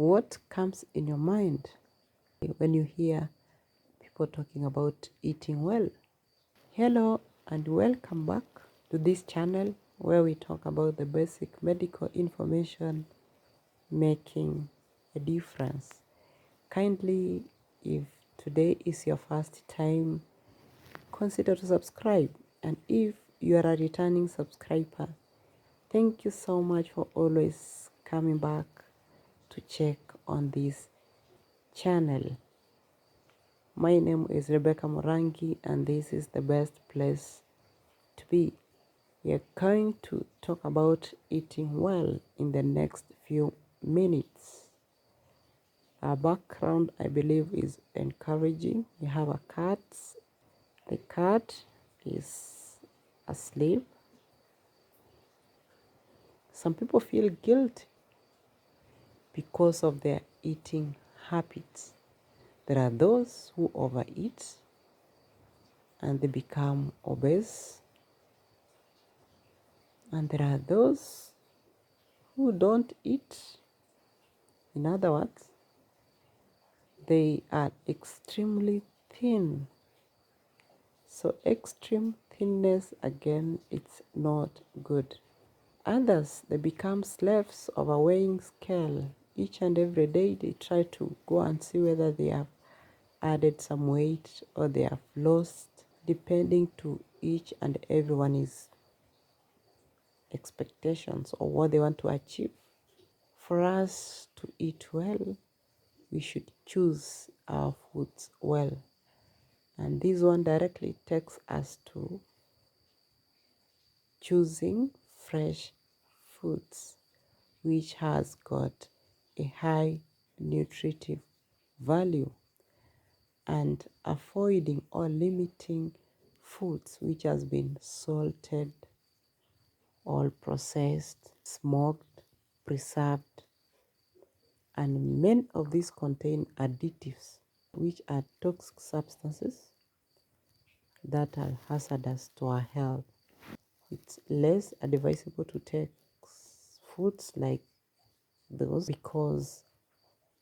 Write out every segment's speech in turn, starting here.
What comes in your mind when you hear people talking about eating well? Hello and welcome back to this channel where we talk about the basic medical information making a difference. Kindly, if today is your first time, consider to subscribe, and if you are a returning subscriber, thank you so much for always coming back to check on this channel. My name is Rebecca Morangi and this is the best place to be. We are going to talk about eating well in the next few minutes. Our background, I believe, is encouraging. We have a cat. The cat is asleep. Some people feel guilty because of their eating habits. There are those who overeat and they become obese. And there are those who don't eat. In other words, they are extremely thin. So extreme thinness, again, it's not good. Others, they become slaves of a weighing scale. Each and every day they try to go and see whether they have added some weight or they have lost, depending to each and everyone's expectations or what they want to achieve. For us to eat well, we should choose our foods well. And this one directly takes us to choosing fresh foods, which has got a high nutritive value, and avoiding or limiting foods which has been salted, all processed, smoked, preserved, and many of these contain additives which are toxic substances that are hazardous to our health. It's less advisable to take foods like those because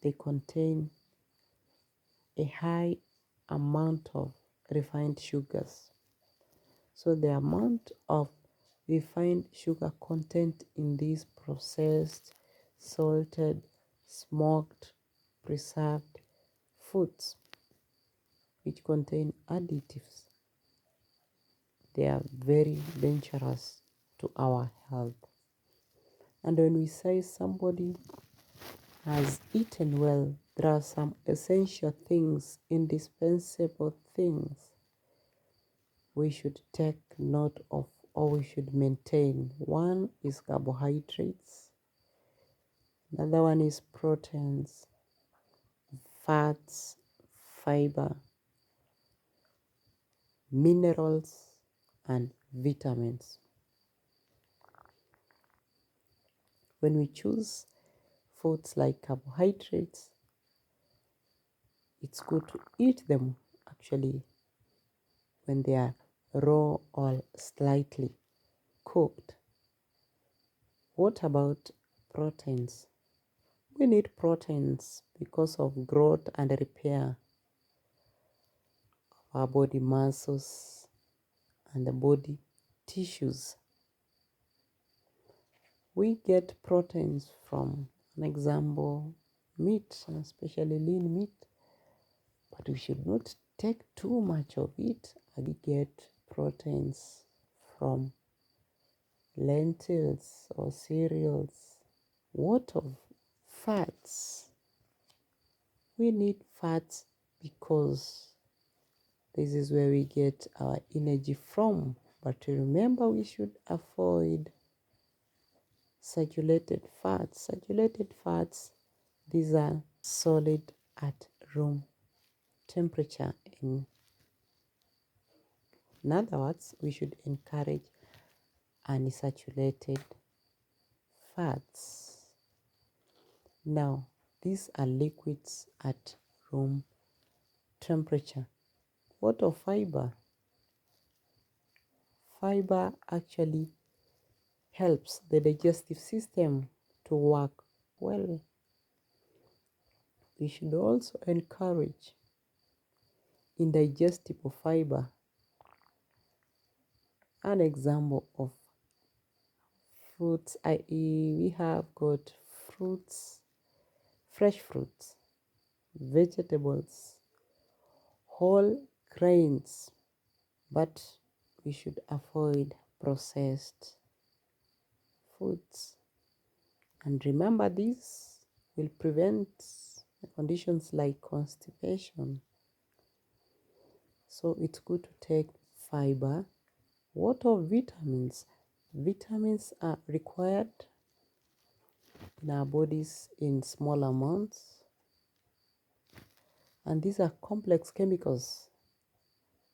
they contain a high amount of refined sugars. So the amount of refined sugar content in these processed, salted, smoked, preserved foods which contain additives, they are very dangerous to our health. And when we say somebody has eaten well, there are some essential things, indispensable things we should take note of or we should maintain. One is carbohydrates, another one is proteins, fats, fiber, minerals, and vitamins. When we choose foods like carbohydrates, it's good to eat them actually when they are raw or slightly cooked. What about proteins? We need proteins because of growth and repair of our body muscles and the body tissues. We get proteins from, an example, meat, especially lean meat, but we should not take too much of it. We get proteins from lentils or cereals. What of fats? We need fats because this is where we get our energy from. But remember, we should avoid saturated fats. Saturated fats, these are solid at room temperature. In other words, we should encourage unsaturated fats. Now, these are liquids at room temperature. What of fiber? Fiber actually helps the digestive system to work well. We should also encourage indigestible fiber. An example of fruits, i.e., we have got fruits, fresh fruits, vegetables, whole grains, but we should avoid processed foods. And remember, this will prevent conditions like constipation. So it's good to take fiber. What of vitamins? Vitamins are required in our bodies in small amounts, and these are complex chemicals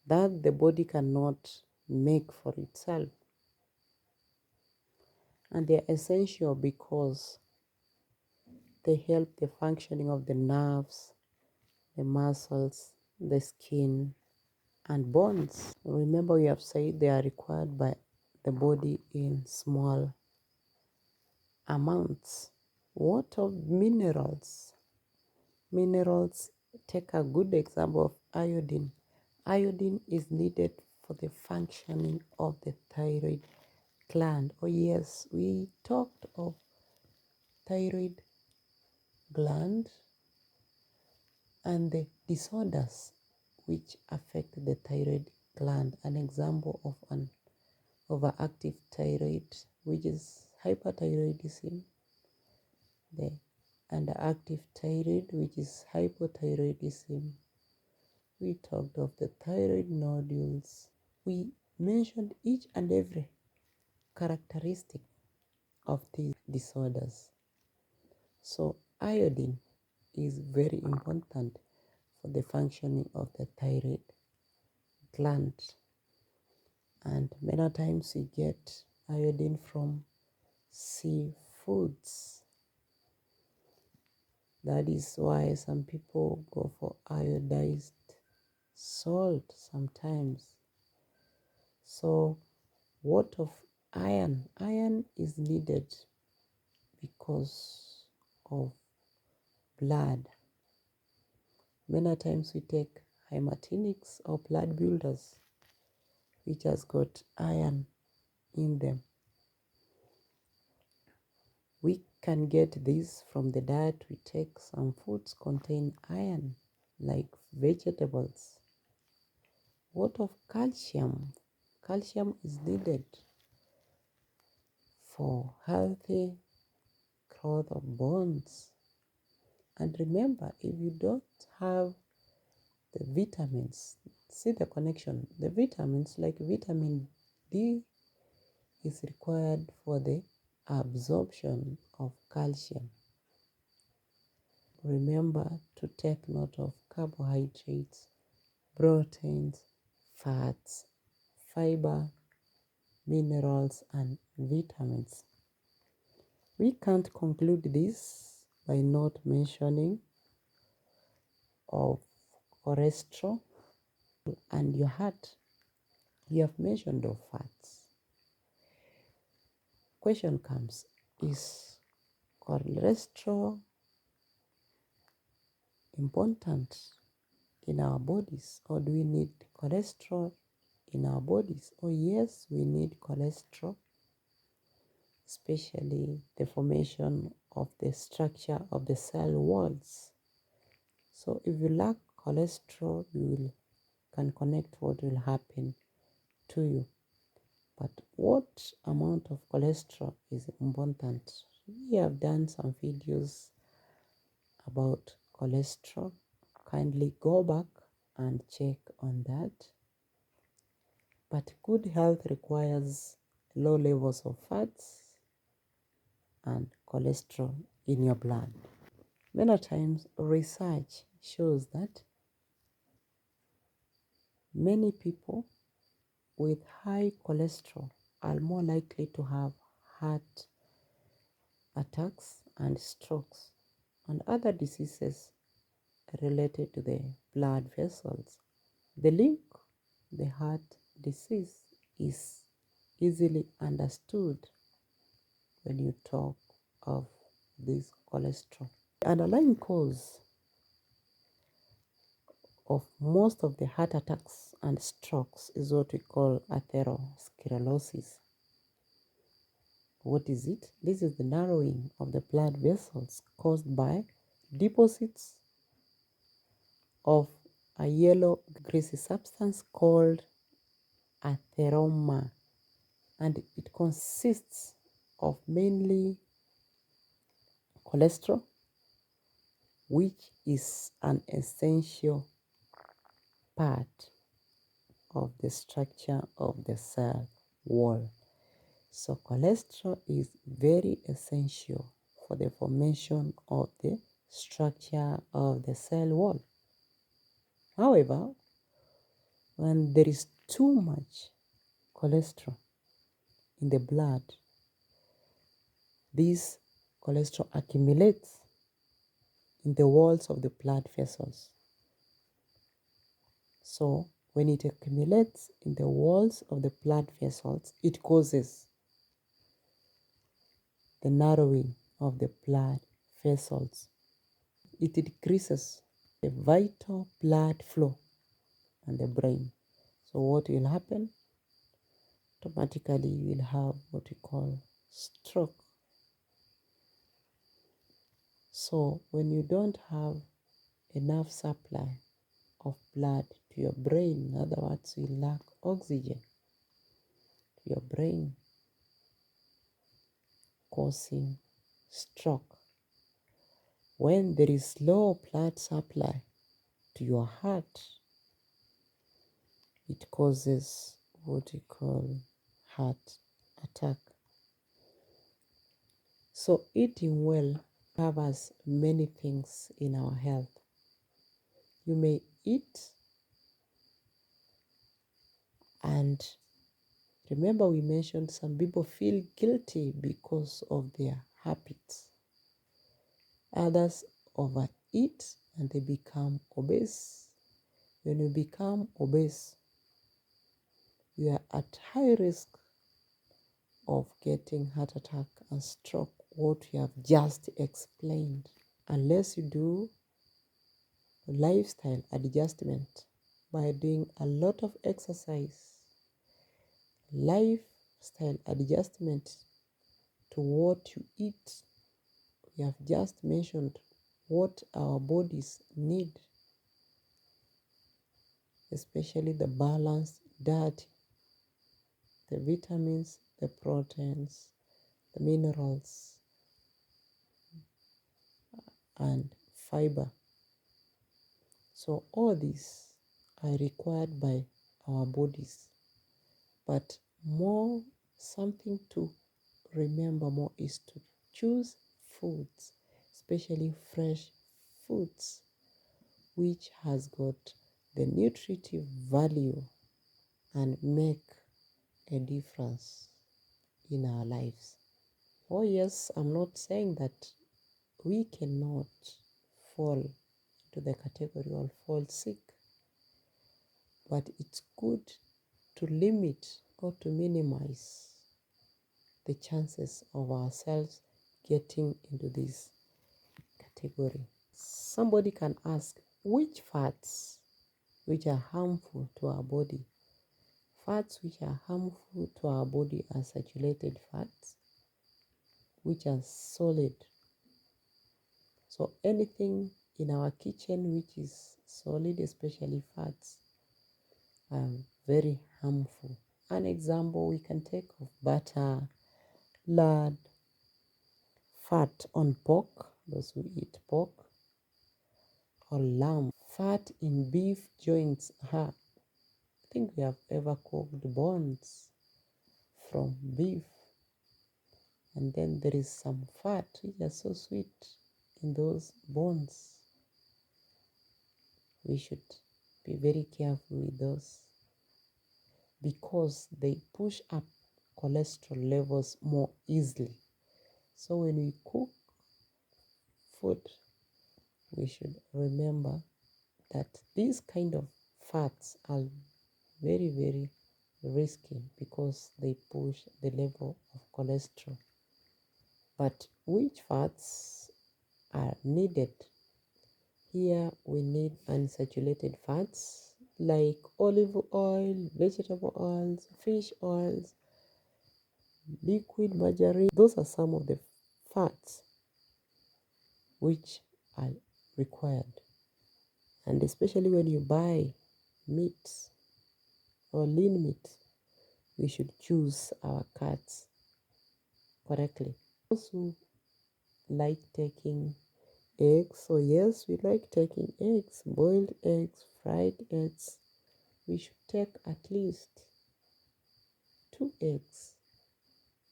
that the body cannot make for itself. And they are essential because they help the functioning of the nerves, the muscles, the skin, and bones. Remember, we have said they are required by the body in small amounts. What of minerals? Minerals, take a good example of iodine. Iodine is needed for the functioning of the thyroid gland. Oh yes, we talked of thyroid gland and the disorders which affect the thyroid gland. An example of an overactive thyroid, which is hyperthyroidism, the underactive thyroid, which is hypothyroidism. We talked of the thyroid nodules. We mentioned each and every characteristic of these disorders. So iodine is very important for the functioning of the thyroid gland. And many times we get iodine from seafoods. That is why some people go for iodized salt sometimes. So what of iron? Iron is needed because of blood. Many times we take hematinics or blood builders, which has got iron in them. We can get this from the diet we take. Some foods contain iron, like vegetables. What of calcium? Calcium is needed for healthy growth of bones. And remember, if you don't have the vitamins, see the connection. The vitamins, like vitamin D, is required for the absorption of calcium. Remember to take note of carbohydrates, proteins, fats, fiber, minerals, and vitamins. We can't conclude this by not mentioning of cholesterol and your heart. You have mentioned of fats. Question comes, is cholesterol important in our bodies, or do we need cholesterol in our bodies? Oh yes, we need cholesterol, especially the formation of the structure of the cell walls. So if you lack cholesterol, can connect what will happen to you. But what amount of cholesterol is important? We have done some videos about cholesterol. Kindly go back and check on that. But good health requires low levels of fats and cholesterol in your blood. Many times research shows that many people with high cholesterol are more likely to have heart attacks and strokes and other diseases related to the blood vessels. The link, the heart disease, is easily understood when you talk of this cholesterol. The underlying cause of most of the heart attacks and strokes is what we call atherosclerosis. What is it? This is the narrowing of the blood vessels caused by deposits of a yellow greasy substance called atheroma, and it consists of mainly cholesterol, which is an essential part of the structure of the cell wall. So cholesterol is very essential for the formation of the structure of the cell wall. However, when there is too much cholesterol in the blood, this cholesterol accumulates in the walls of the blood vessels. So when it accumulates in the walls of the blood vessels, it causes the narrowing of the blood vessels. It decreases the vital blood flow and the brain. So what will happen? Automatically you will have what we call stroke. So when you don't have enough supply of blood to your brain, in other words, you lack oxygen to your brain, causing stroke. When there is low blood supply to your heart, it causes what we call heart attack. So eating well covers many things in our health. You may eat, and remember we mentioned some people feel guilty because of their habits. Others overeat and they become obese. When you become obese, you are at high risk of getting heart attack and stroke, what we have just explained, unless you do lifestyle adjustment by doing a lot of exercise. Lifestyle adjustment to what you eat. We have just mentioned what our bodies need, especially the balanced diet, the vitamins, the proteins, the minerals, and fiber. So all these are required by our bodies. But something to remember more is to choose foods, especially fresh foods, which has got the nutritive value and make a difference in our lives. Oh yes, I'm not saying that we cannot fall into the category of fall sick, but it's good to limit or to minimize the chances of ourselves getting into this category. Somebody can ask, which fats which are harmful to our body? Fats which are harmful to our body are saturated fats, which are solid. So anything in our kitchen which is solid, especially fats, are very harmful. An example we can take of butter, lard, fat on pork, those who eat pork, or lamb, fat in beef joints. I think we have ever cooked bones from beef, and then there is some fat which are so sweet in those bones. We should be very careful with those because they push up cholesterol levels more easily. So when we cook food, we should remember that these kind of fats are very, very risky because they push the level of cholesterol. But which fats are needed? Here we need unsaturated fats like olive oil, vegetable oils, fish oils, liquid margarine. Those are some of the fats which are required. And especially when you buy meat or lean meat, we should choose our cuts correctly. Also like taking eggs. So yes, we like taking eggs, boiled eggs, fried eggs. We should take at least 2 eggs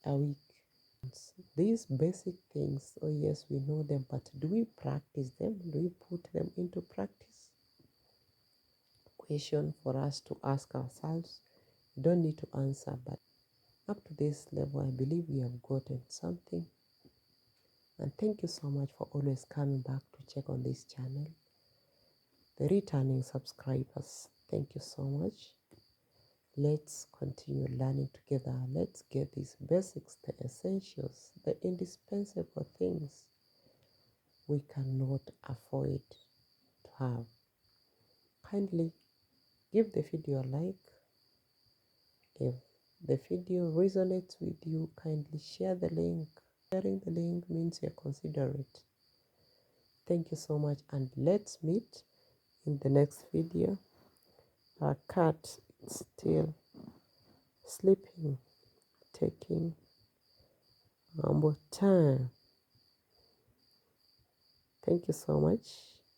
a week. These basic things, oh yes, we know them, but do we practice them? Do we put them into practice? Question for us to ask ourselves. You don't need to answer, but up to this level, I believe we have gotten something. And thank you so much for always coming back to check on this channel. The returning subscribers, thank you so much. Let's continue learning together. Let's get these basics, the essentials, the indispensable things we cannot afford to have. Kindly give the video a like. If the video resonates with you, kindly share the link. Sharing the link means you're considerate. Thank you so much, and let's meet in the next video. Our cat is still sleeping, taking more time. Thank you so much,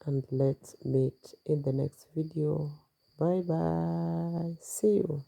and let's meet in the next video. Bye bye. See you.